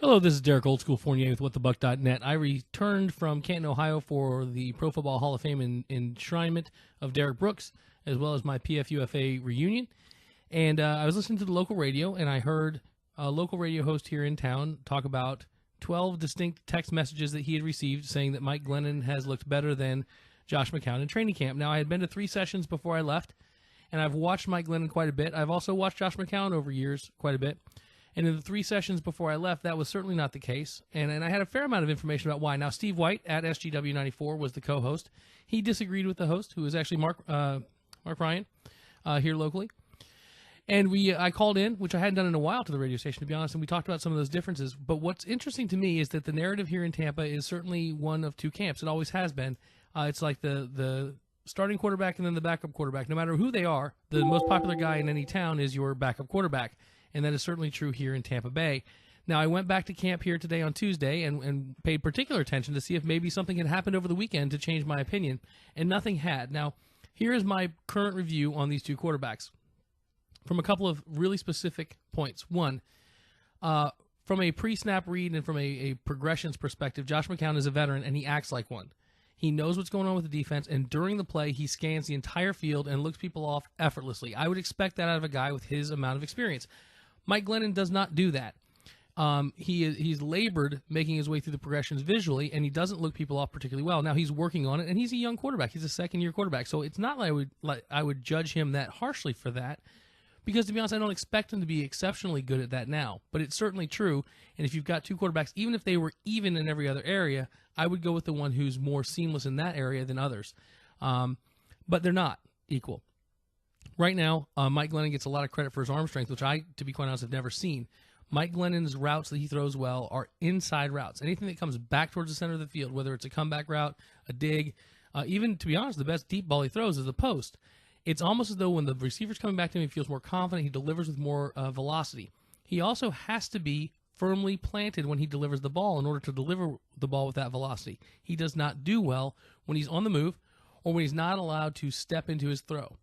Hello, this is Derek Old School Fournier with WhatTheBuck.net. I returned from Canton, Ohio for the Pro Football Hall of Fame enshrinement of Derek Brooks, as well as my PFUFA reunion. And I was listening to the local radio, and I heard a local radio host here in town talk about 12 distinct text messages that he had received saying that Mike Glennon has looked better than Josh McCown in training camp. Now, I had been to 3 sessions before I left, and I've watched Mike Glennon quite a bit. I've also watched Josh McCown over years quite a bit. And in the 3 sessions before I left, that was certainly not the case. And I had a fair amount of information about why. Now, Steve White at SGW94 was the co-host. He disagreed with the host, who is actually Mark Ryan here locally. And I called in, which I hadn't done in a while, to the radio station, to be honest, and we talked about some of those differences. But what's interesting to me is that the narrative here in Tampa is certainly one of 2 camps. It always has been. It's like the starting quarterback and then the backup quarterback. No matter who they are, the most popular guy in any town is your backup quarterback. And that is certainly true here in Tampa Bay. Now, I went back to camp here today on Tuesday and paid particular attention to see if maybe something had happened over the weekend to change my opinion, and nothing had. Now, here is my current review on these 2 quarterbacks from a couple of really specific points. One, from a pre-snap read and from a progressions perspective, Josh McCown is a veteran, and he acts like one. He knows what's going on with the defense, and during the play, he scans the entire field and looks people off effortlessly. I would expect that out of a guy with his amount of experience. Mike Glennon does not do that. He's labored making his way through the progressions visually, and he doesn't look people off particularly well. Now, he's working on it, and he's a young quarterback. He's a second-year quarterback, so it's not like I would judge him that harshly for that, because, to be honest, I don't expect him to be exceptionally good at that now. But it's certainly true, and if you've got 2 quarterbacks, even if they were even in every other area, I would go with the one who's more seamless in that area than others. But they're not equal. Right now, Mike Glennon gets a lot of credit for his arm strength, which I, to be quite honest, have never seen. Mike Glennon's routes that he throws well are inside routes. Anything that comes back towards the center of the field, whether it's a comeback route, a dig, even, to be honest, the best deep ball he throws is a post. It's almost as though when the receiver's coming back to him, he feels more confident. He delivers with more velocity. He also has to be firmly planted when he delivers the ball in order to deliver the ball with that velocity. He does not do well when he's on the move or when he's not allowed to step into his throw.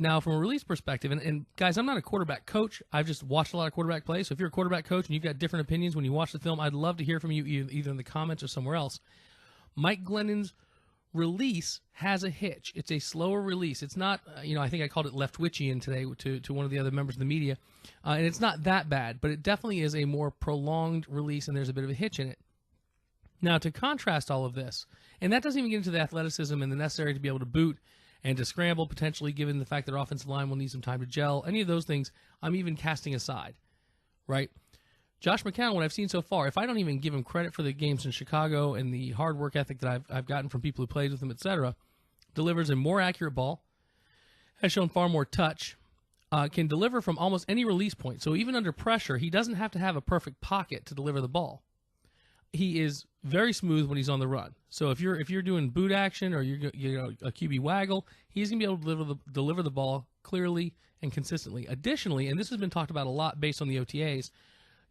Now, from a release perspective, and guys, I'm not a quarterback coach. I've just watched a lot of quarterback play. So if you're a quarterback coach and you've got different opinions when you watch the film, I'd love to hear from you either in the comments or somewhere else. Mike Glennon's release has a hitch. It's a slower release. It's not, I think I called it left-witchian today to one of the other members of the media. And it's not that bad, but it definitely is a more prolonged release, and there's a bit of a hitch in it. Now, to contrast all of this, and that doesn't even get into the athleticism and the necessary to be able to boot and to scramble, potentially, given the fact that our offensive line will need some time to gel. Any of those things, I'm even casting aside, right? Josh McCown, what I've seen so far, if I don't even give him credit for the games in Chicago and the hard work ethic that I've gotten from people who played with him, etc., delivers a more accurate ball, has shown far more touch, can deliver from almost any release point. So even under pressure, he doesn't have to have a perfect pocket to deliver the ball. He is very smooth when he's on the run. So if you're doing boot action or you're a QB waggle, he's gonna be able to deliver the ball clearly and consistently. Additionally, and this has been talked about a lot based on the OTAs,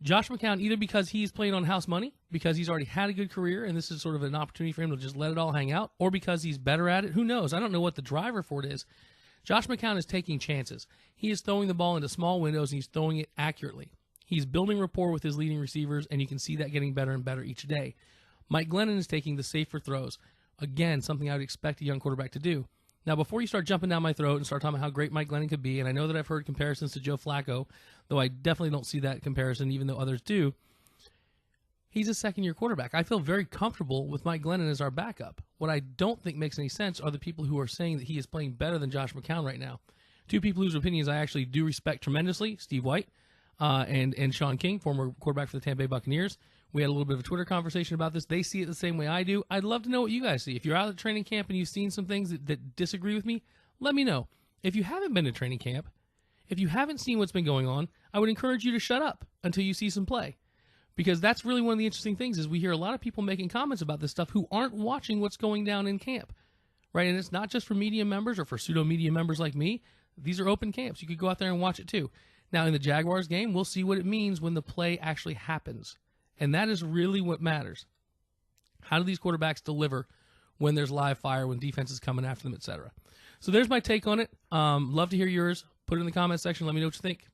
Josh McCown, either because he's playing on house money, because he's already had a good career and this is sort of an opportunity for him to just let it all hang out, or because he's better at it, who knows? I don't know what the driver for it is. Josh McCown is taking chances. He is throwing the ball into small windows and he's throwing it accurately. He's building rapport with his leading receivers, and you can see that getting better and better each day. Mike Glennon is taking the safer throws. Again, something I would expect a young quarterback to do. Now, before you start jumping down my throat and start talking about how great Mike Glennon could be, and I know that I've heard comparisons to Joe Flacco, though I definitely don't see that comparison, even though others do, he's a second-year quarterback. I feel very comfortable with Mike Glennon as our backup. What I don't think makes any sense are the people who are saying that he is playing better than Josh McCown right now. 2 people whose opinions I actually do respect tremendously, Steve White, and Sean King, former quarterback for the Tampa Bay Buccaneers. We had a little bit of a Twitter conversation about this. They see it the same way I do. I'd love to know what you guys see. If you're out at training camp and you've seen some things that disagree with me, let me know. If you haven't been to training camp, if you haven't seen what's been going on, I would encourage you to shut up until you see some play. Because that's really one of the interesting things is we hear a lot of people making comments about this stuff who aren't watching what's going down in camp. Right? And it's not just for media members or for pseudo-media members like me. These are open camps. You could go out there and watch it too. Now, in the Jaguars game, we'll see what it means when the play actually happens. And that is really what matters. How do these quarterbacks deliver when there's live fire, when defense is coming after them, etc.? So there's my take on it. Love to hear yours. Put it in the comments section. Let me know what you think.